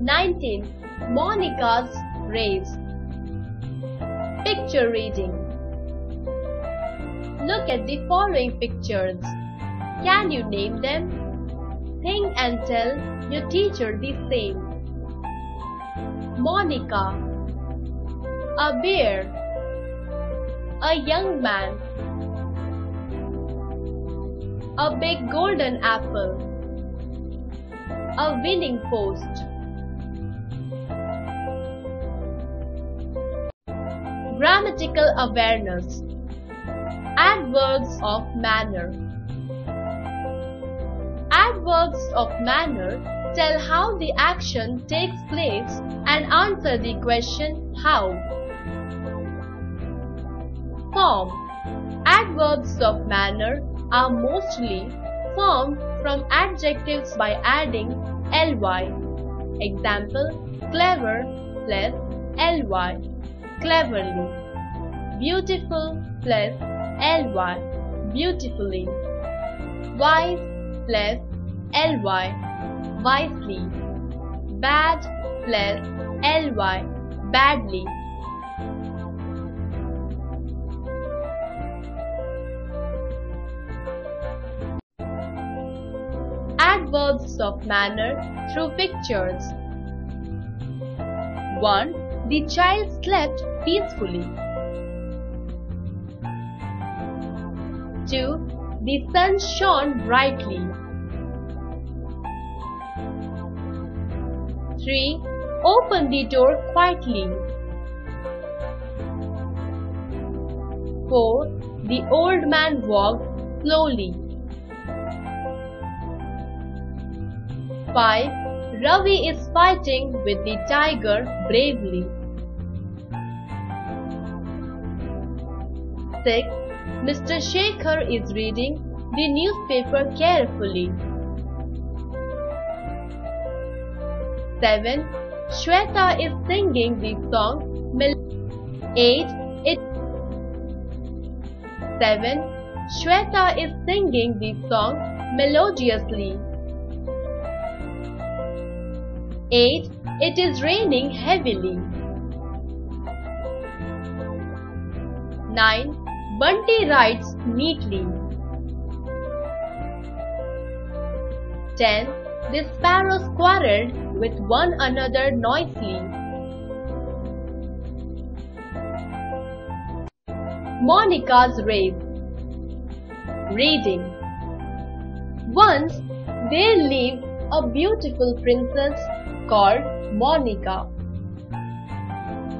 19. Monica's race. Picture reading. Look at the following pictures. Can you name them? Think and tell your teacher the same. Monica. A bear. A young man. A big golden apple. A winning post. Grammatical awareness. Adverbs of manner. Adverbs of manner tell how the action takes place and answer the question how. Form. Adverbs of manner are mostly formed from adjectives by adding ly. Example, clever plus ly, cleverly. Beautiful plus ly, beautifully. Wise plus ly, wisely. Bad plus ly, badly. Adverbs of manner through pictures. 1. The child slept peacefully. 2. The sun shone brightly. 3. Open the door quietly. 4. The old man walked slowly. 5. Ravi is fighting with the tiger bravely. 6. Mr. Shekhar is reading the newspaper carefully. 7. Shweta is singing the song 8. 7. Shweta is singing the song melodiously. 8. It is raining heavily. 9. Bunty writes neatly. 10. The sparrows quarreled with one another noisily. Monica's race. Reading. Once there lived a beautiful princess called Monica.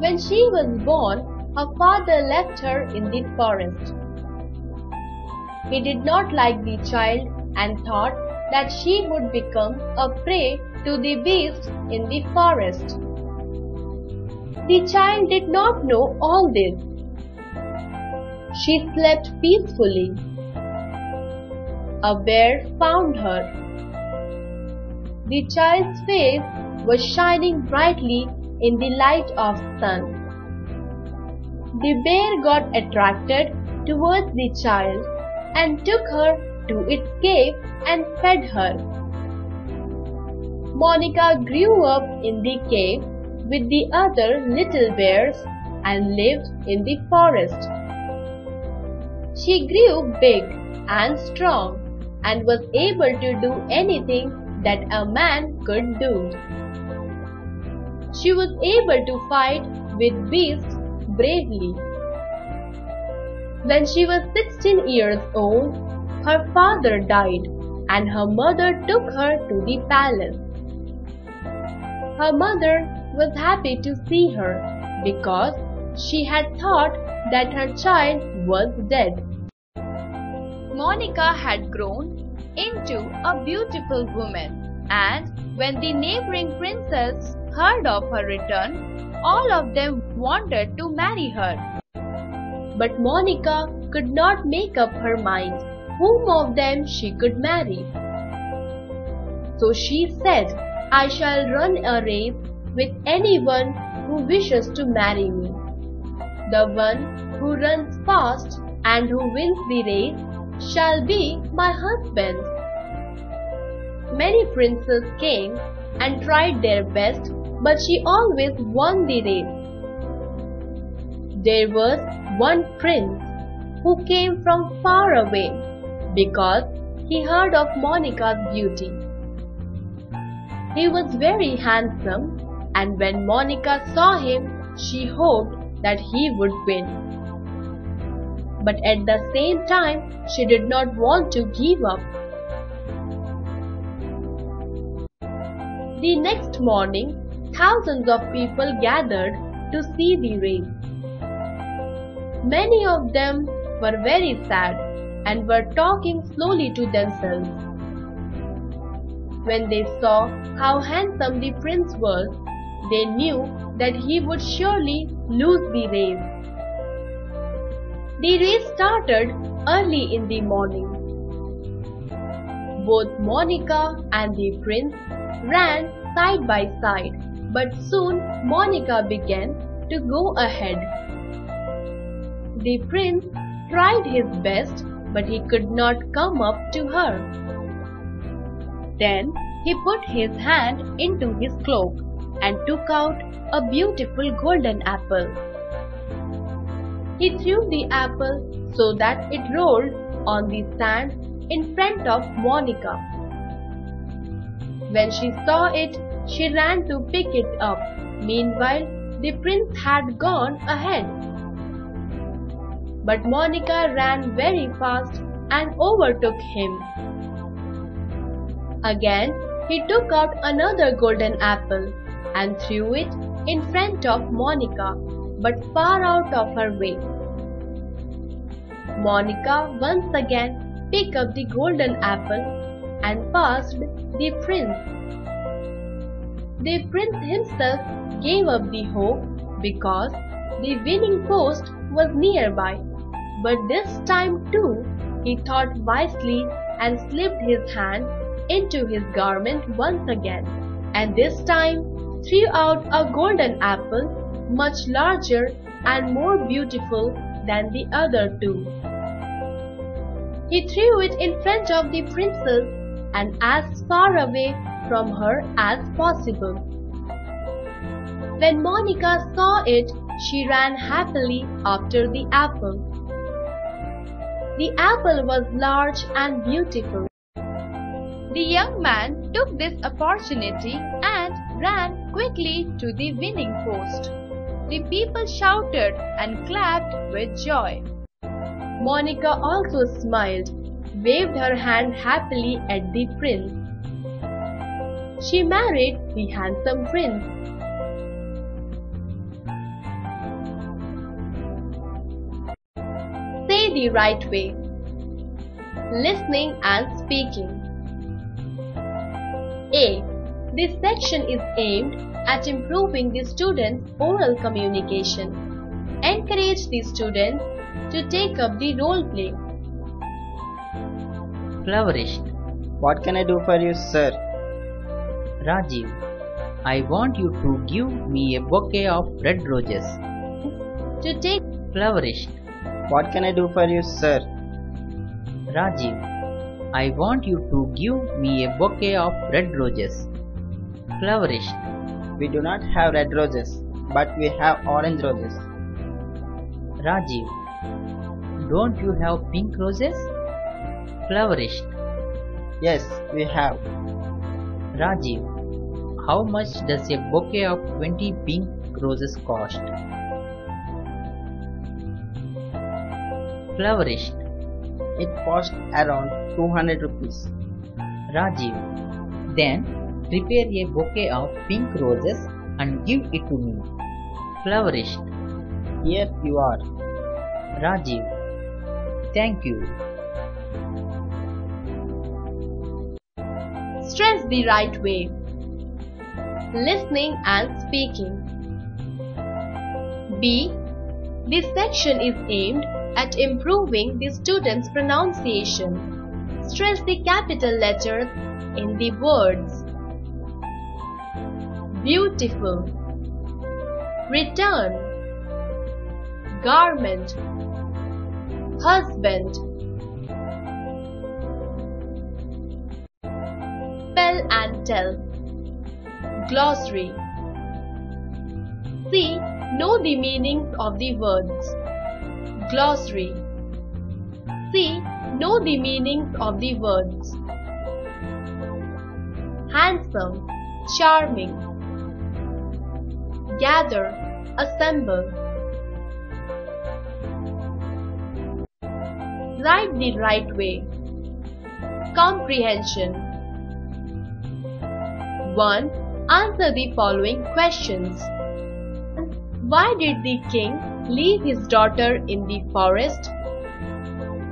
When she was born, her father left her in the forest. He did not like the child and thought that she would become a prey to the beasts in the forest. The child did not know all this. She slept peacefully. A bear found her. The child's face was shining brightly in the light of sun. The bear got attracted towards the child and took her to its cave and fed her. Monica grew up in the cave with the other little bears and lived in the forest. She grew big and strong and was able to do anything that a man could do. She was able to fight with beasts bravely. When she was 16 years old, her father died and her mother took her to the palace. Her mother was happy to see her because she had thought that her child was dead. Monica had grown into a beautiful woman, and when the neighboring princes heard of her return, all of them wanted to marry her. But Monica could not make up her mind whom of them she could marry. So she said, I shall run a race with anyone who wishes to marry me. The one who runs fast and who wins the race shall be my husband. Many princes came and tried their best, but she always won the race. There was one prince who came from far away because he heard of Monika's beauty. He was very handsome, and when Monika saw him, she hoped that he would win. But at the same time, she did not want to give up. The next morning, thousands of people gathered to see the race. Many of them were very sad and were talking slowly to themselves. When they saw how handsome the prince was, they knew that he would surely lose the race. The race started early in the morning. Both Monika and the prince ran side by side, but soon Monika began to go ahead. The prince tried his best, but he could not come up to her. Then he put his hand into his cloak and took out a beautiful golden apple. He threw the apple so that it rolled on the sand in front of Monika. When she saw it, she ran to pick it up. Meanwhile, the prince had gone ahead. But Monika ran very fast and overtook him. Again, he took out another golden apple and threw it in front of Monika, but far out of her way. Monika once again picked up the golden apple and passed the prince. The prince himself gave up the hope because the winning post was nearby. But this time too, he thought wisely and slipped his hand into his garment once again, and this time threw out a golden apple much larger and more beautiful than the other two. He threw it in front of the princess and as far away from her as possible. When Monika saw it, she ran happily after the apple. The apple was large and beautiful. The young man took this opportunity and ran quickly to the winning post. The people shouted and clapped with joy. Monika also smiled, waved her hand happily at the prince. She married the handsome prince. Say the right way. Listening and speaking. A. This section is aimed at improving the students' oral communication. Encourage the students to take up the role play. Flourished. What can I do for you, sir? Rajiv, I want you to give me a bouquet of red roses. To take Flourished. What can I do for you, sir? Rajiv, I want you to give me a bouquet of red roses. Flourished. We do not have red roses, but we have orange roses. Rajiv, don't you have pink roses? Flourished. Yes, we have. Rajiv, how much does a bouquet of 20 pink roses cost? Flourished. It cost around 200 rupees. Rajiv, then prepare a bouquet of pink roses and give it to me. Flourished. Here you are. Rajiv, thank you. stress the right way. Listening and speaking. B. This section is aimed at improving the student's pronunciation. Stress the capital letters in the words. Beautiful, return, garment, husband. Spell and tell. Glossary. C. Know the meanings of the words. Glossary. C. Know the meanings of the words. Handsome, charming. Gather, assemble. Write the right way. Comprehension. 1. Answer the following questions. Why did the king leave his daughter in the forest?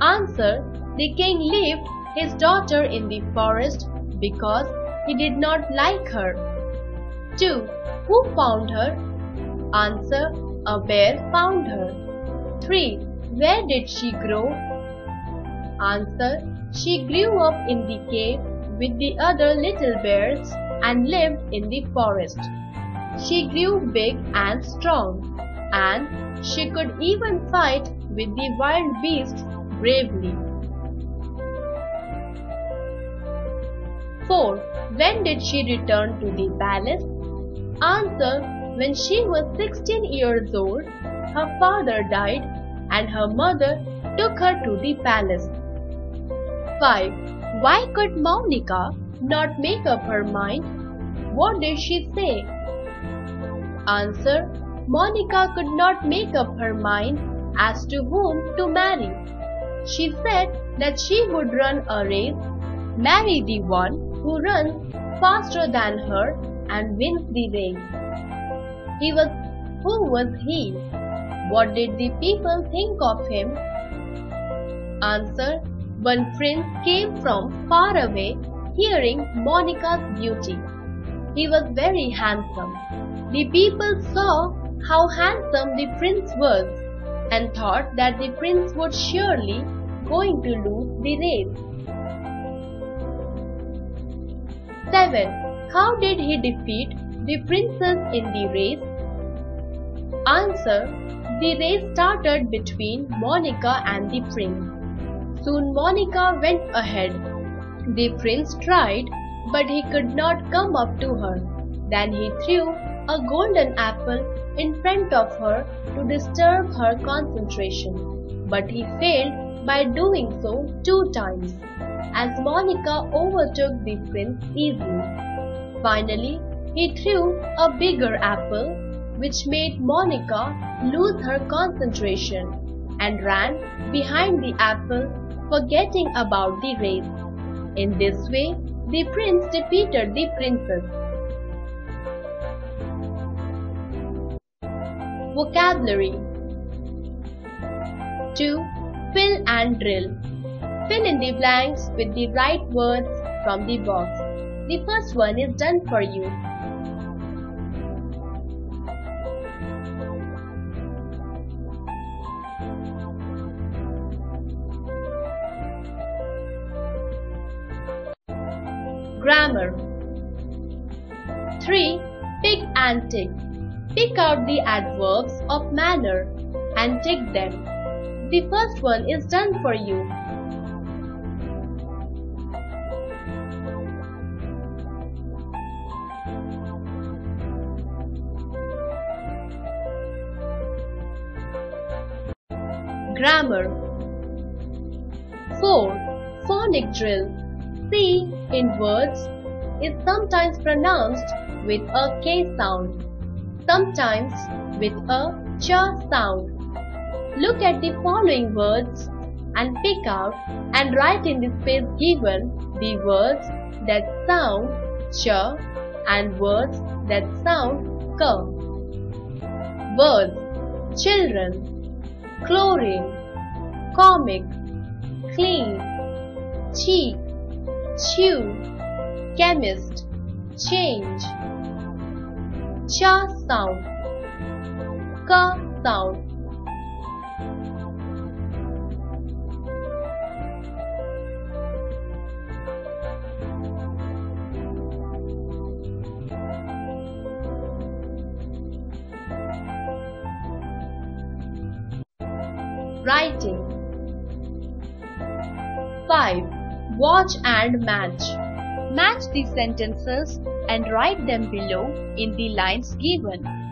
Answer. The king left his daughter in the forest because he did not like her. 2. Who found her? Answer. A bear found her. 3. Where did she grow? Answer. She grew up in the cave with the other little bears and lived in the forest. She grew big and strong, and she could even fight with the wild beasts bravely. 4. When did she return to the palace? Answer. When she was 16 years old, her father died and her mother took her to the palace. 5. Why could Mounika not make up her mind? What did she say? Answer. Mounika could not make up her mind as to whom to marry. She said that she would run a race, marry the one who runs faster than her and wins the race. Who was he? What did the people think of him? Answer. One prince came from far away hearing Mounika's beauty. He was very handsome. The people saw how handsome the prince was and thought that the prince was surely going to lose the race. 7. How did he defeat the princess in the race? Answer. The race started between Mounika and the prince. Soon Mounika went ahead. The prince tried, but he could not come up to her. Then he threw a golden apple in front of her to disturb her concentration, but he failed by doing so 2 times, as Mounika overtook the prince easily. Finally, he threw a bigger apple, which made Mounika lose her concentration and ran behind the apple, forgetting about the race. In this way, the prince defeated the princess. Vocabulary. 2. Fill and drill. Fill in the blanks with the right words from the box. The first one is done for you. Grammar. 3. Pick and tick. Pick out the adverbs of manner and tick them. The first one is done for you. Grammar. 4. Phonic drill. C in words is sometimes pronounced with a K sound, sometimes with a ch sound. Look at the following words and pick out and write in the space given the words that sound ch and words that sound k. Words: children, chlorine, comic, clean, cheek, chew, chemist, change. Cha sound, ka sound. Writing. 5. Watch and match. Match the sentences and write them below in the lines given.